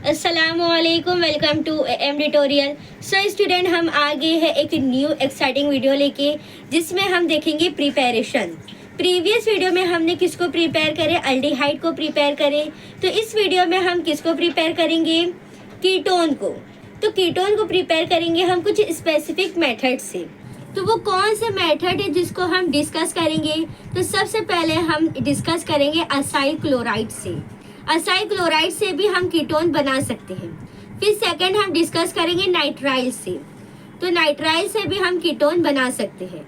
अस्सलामुअलैकुम, welcome to M tutorial. So student, हम आगे है एक न्यू एक्साइटिंग वीडियो लेके, जिसमें हम देखेंगे प्रिपरेशन। प्रीवियस वीडियो में हमने किसको प्रिपेयर करे, अल्डिहाइड को प्रिपेयर करे। तो इस वीडियो में हम किसको प्रिपेयर करेंगे, कीटोन को। तो कीटोन को प्रिपेयर करेंगे हम कुछ स्पेसिफिक मेथड से। तो वो कौन से मेथड है जिसको हम डिस्कस करेंगे। तो सबसे पहले हम डिस्कस करेंगे असाइल क्लोराइड से। असाइल क्लोराइड से भी हम कीटोन बना सकते हैं। फिर सेकंड हम डिस्कस करेंगे नाइट्राइल से। तो नाइट्राइल से भी हम कीटोन बना सकते हैं।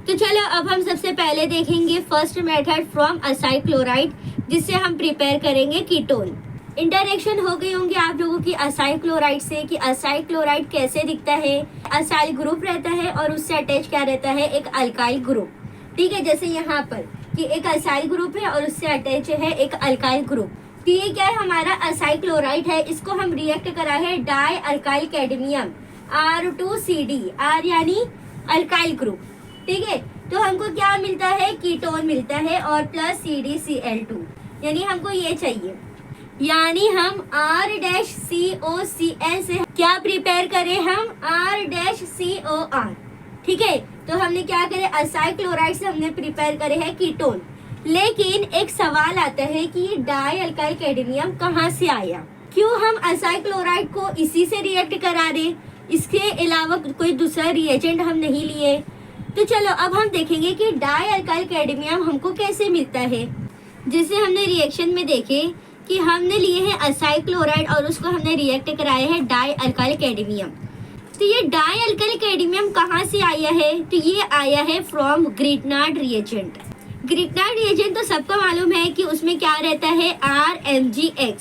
तो चलो अब हम सबसे पहले देखेंगे first method from acyl chloride, जिससे हम प्रिपेयर करेंगे कीटोन। इंटरेक्शन हो गई होंगी आप लोगों की असाइल क्लोराइड से कि असाइल क्लोराइड कैसे दिखता है। असाइल ग्रुप रहता है और उससे अटैच क्या रहता है, एक अल्काइल ग्रुप। ठीक है, जैसे यहाँ पर कि एक असाइल ग्रुप है और उससे अटैच है एक अल्काइल ग्रुप। तो ये क्या है, हमारा असाइल क्लोराइड है। इसको हम रिएक्ट करा है die alkyl cadmium R2CD, R यानी अल्काइल ग्रुप। ठीक है, तो हमको क्या मिलता है, कीटोन मिलता है और प्लस CdCl2, यानी हमको ये चाहिए। यानी हम R-COCl से क्या प्रिपेयर करें, हम R-COR। ठीक है, तो हमने क्या करे, असाइल क्लोराइड से हमने प्रिपेयर करे है कीटोन। लेकिन एक सवाल आता है कि ये डाई अल्काइल कैडमियम कहाँ से आया, क्यों हम असाइल क्लोराइड को इसी से रिएक्ट करा रहे, इसके अलावा कोई दूसरा रिएजेंट हम नहीं लिए। तो चलो अब हम देखेंगे कि डाई अल्काइल कैडमियम हमको कैसे मिलता है। जिसे हमने रिएक्शन में देखे कि हमने लिए हैं असाइल क्लोराइड और उसको हमने रिएक्ट कराया है डाई अल्काइल कैडमियम। तो ये डाई अल्काइल कैडमियम कहाँ से आया है, तो ये आया है फ्रॉम ग्रिटनार्ड रिएजेंट। ग्रिटनार्ड रिएजेंट तो सबको मालूम है कि उसमें क्या रहता है, RMgX।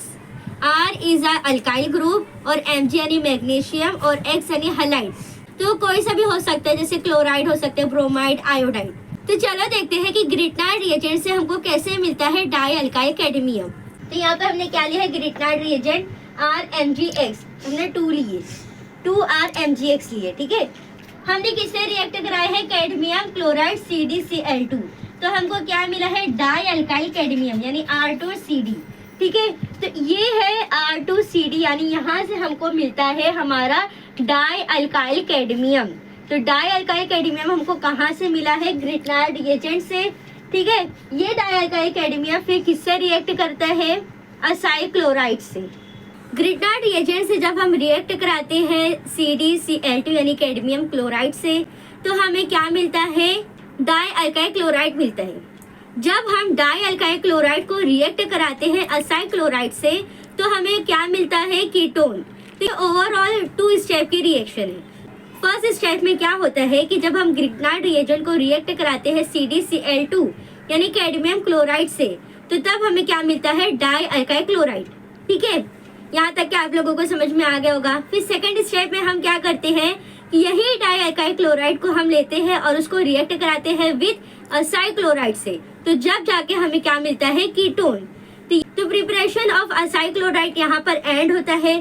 R is alkyl group और Mg यानी मैग्नीशियम और X यानी हलाइड। तो कोई सा भी हो सकता है, जैसे क्लोराइड हो सकते हैं, ब्रोमाइड, आयोडाइड। तो चलो देखते हैं कि ग्रिटनार्ड रिएजेंट से हमको कैसे मिलता है डाई अल्काइल कैडमियम। तो यहाँ पे हमने क्या लिया है, ग्रिटनार्ड रिएजेंट RMgX, हमने 2 लिए, 2RMgX लिए। ठीक है, हमने किससे रिएक्ट कराया है, कैडमियम क्लोराइड CdCl2। तो हमको क्या मिला है, डाई अल्काइल कैडमियम यानी R2CD। ठीक है, तो ये है R2CD, यानी यहाँ से हमको मिलता है हमारा डाई अल्काइल कैडमियम। तो डाई अल्काइल कैडमियम हमको कहाँ से मिला है, ग्रिटनार्ड रिएजेंट से। ठीक है, ये डाई अल्काइल कैडमियम फिर किससे रिएक्ट करता है, असाइल क्लोराइड से। ग्रिटनार्ड रिएजेंट से जब हम रिएक्ट कराते हैं CdCl2 यानी कैडमियम क्लोराइड से, तो हमें क्या मिलता है, डाई अल्काइल क्लोराइड मिलता है। जब हम डाई अल्काइल क्लोराइड को रिएक्ट कराते हैं असाइल क्लोराइड से, तो हमें क्या मिलता है, कीटोन। तो ओवरऑल 2 स्टेप की रिएक्शन है। फर्स्ट स्टेप में क्या होता है कि जब हम ग्रिटनार्ड रिएजेंट को रिएक्ट कराते हैं CdCl2 यानी कैडमियम क्लोराइड से, तो तब हमें क्या मिलता है, डाई अल्काइल क्लोराइड। ठीक है, यहाँ तक कि आप लोगों को समझ में आ गया होगा। फिर सेकंड स्टेप में हम क्या करते हैं कि यही डाई अल्काइल क्लोराइड को हम लेते हैं और उसको रिएक्ट कराते हैं विद असाइल क्लोराइड से, तो जब जाके हमें क्या मिलता है, कीटोन। तो प्रिपरेशन ऑफ असाइल क्लोराइड यहाँ पर एंड होता है।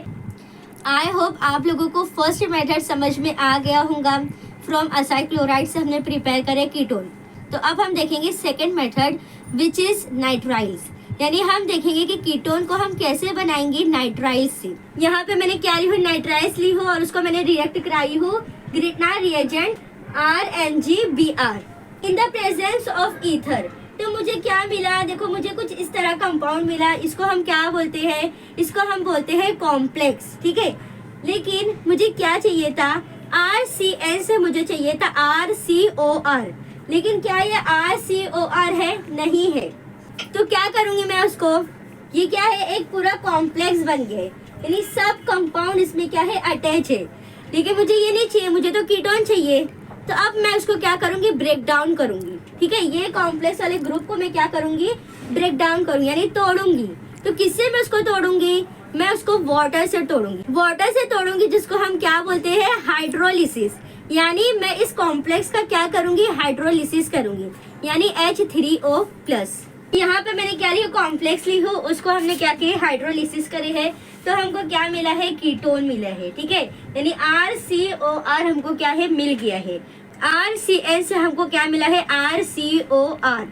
आई होप आप लोगों को फर्स्ट मेथड समझ में आ गया होगा। फ्रॉम असाइल क्लोराइड से हमने प्रिपेयर करे कीटोन। तो अब हम देखेंगे second method which is nitriles, यानी हम देखेंगे कि कीटोन को हम कैसे बनाएंगे नाइट्राइल से। यहाँ पे मैंने क्या ली हूँ, नाइट्राइल्स ली हूँ और उसको मैंने रिएक्ट कराई हूँ Grignard reagent RMgBr in the presence of ether. तो मुझे क्या मिला, देखो मुझे कुछ इस तरह कंपाउंड मिला। इसको हम क्या बोलते हैं, इसको हम बोलते हैं कॉम्प्लेक्स। ठीक है, लेकिन मुझे क्या चाहिए था, RCN से मुझे चाहिए था RCOR, लेकिन क्या ये RCOR है, नहीं है। तो क्या करूंगी मैं उसको, ये क्या है, एक पूरा कॉम्प्लेक्स बन गया, यानी सब कंपाउंड इसमें क्या है, अटैच है। लेकिन मुझे ये नहीं चाहिए, मुझे तो कीटोन चाहिए। तो अब मैं उसको क्या करूंगी, ब्रेक डाउन करूंगी। ठीक है, ये कॉम्प्लेक्स वाले ग्रुप को मैं क्या करूंगी, ब्रेक डाउन करूंगी, यानी तोड़ूंगी। तो किससे मैं उसको तोड़ूंगी, मैं उसको वाटर से तोड़ूंगी। वाटर से तोड़ूंगी, जिसको हम क्या बोलते हैं, हाइड्रोलिसिस। यानी मैं इस कॉम्प्लेक्स का क्या करूंगी, हाइड्रोलिसिस करूंगी, यानी H3O+। यहाँ पे मैंने क्या लिया, कॉम्प्लेक्स ली हूँ, उसको हमने क्या किया, हाइड्रोलिसिस करे है। तो हमको क्या मिला है, कीटोन मिला है। ठीक है, यानी RCOR हमको क्या है, मिल गया है। RCN से हमको क्या मिला है, RCOR।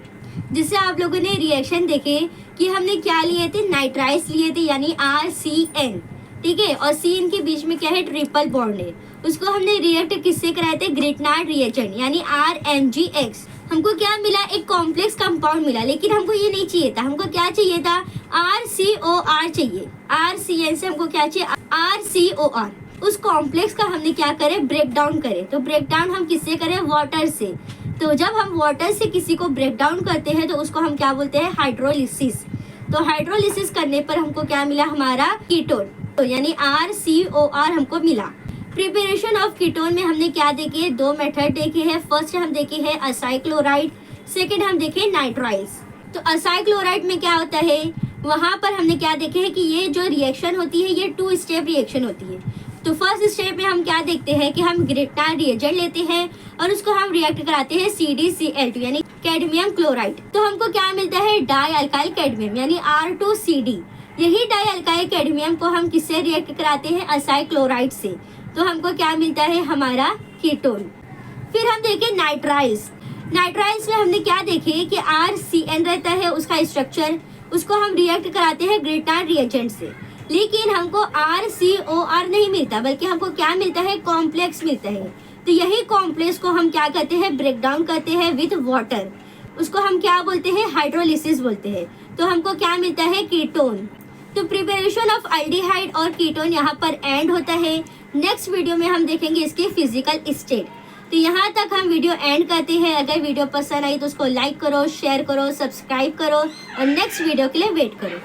जिससे आप लोगों ने रिएक्शन देखे कि हमने क्या लिए थे, नाइट्राइल्स लिए थे यानी RCN, ठीक है। और CN के बीच में क्या है, ट्रिपल बॉन्ड है। उसको हमने रिएक्ट किससे कराए थे, ग्रिटनार्ड रिएजेंट यानी RMgX। हमको क्या मिला, एक कॉम्प्लेक्स कंपाउंड मिला, लेकिन हमको ये नहीं चाहिए था। हमको क्या चाहिए था, RCOR चाहिए। RCN से हमको क्या चाहिए, RCOR। उस कॉम्प्लेक्स का हमने क्या करे, ब्रेक डाउन करे। तो ब्रेक डाउन हम किससे करें, वाटर से। तो जब हम वाटर से किसी को ब्रेक डाउन करते हैं तो उसको हम क्या बोलते हैं, हाइड्रोलिसिस। तो हाइड्रोलिसिस करने पर हमको क्या मिला, हमारा कीटोन, तो यानी RCOR हमको मिला। प्रिपरेशन ऑफ कीटोन में हमने क्या देखे, दो मेथड देखे हैं। फर्स्ट हम देखे हैं असाइक्लोराइड, सेकंड हम देखे नाइट्राइल्स। तो असाइक्लोराइड में क्या होता है, वहां पर हमने क्या देखे है कि ये जो रिएक्शन होती है ये 2 स्टेप रिएक्शन होती है। तो फर्स्ट स्टेप में हम क्या देखते हैं कि हम ग्रिटनार्ड रिएजेंट लेते हैं और उसको हम रिएक्ट कराते हैं CdCl2 यानी कैडमियम क्लोराइड। तो हमको क्या मिलता है, डाई अल्काइल कैडमियम यानी R2CD। यही डाई अल्काइल कैडमियम को हम किससे रिएक्ट कराते हैं, असाइक्लोराइड से। तो हमको क्या मिलता है, हमारा कीटोन। फिर हम देखें नाइट्राइल्स। नाइट्राइल्स में हमने क्या देखे कि RCN रहता है उसका स्ट्रक्चर, उसको हम रिएक्ट कराते हैं ग्रिटनार्ड रिएजेंट से, लेकिन हमको RCOR नहीं मिलता, बल्कि हमको क्या मिलता है, कॉम्प्लेक्स मिलता है। तो यही कॉम्प्लेक्स को हम क्या करते हैं, ब्रेक डाउन करते हैं विद वाटर। उसको हम क्या बोलते हैं, हाइड्रोलिसिस बोलते हैं। तो हमको क्या मिलता है, कीटोन। तो प्रिपरेशन ऑफ अल्डिहाइड और कीटोन यहाँ पर एंड होता है। नेक्स्ट वीडियो में हम देखेंगे इसके फिजिकल स्टेट। तो यहाँ तक हम वीडियो एंड करते हैं। अगर वीडियो पसंद आई तो उसको लाइक करो, शेयर करो, सब्सक्राइब करो और नेक्स्ट वीडियो के लिए वेट करो।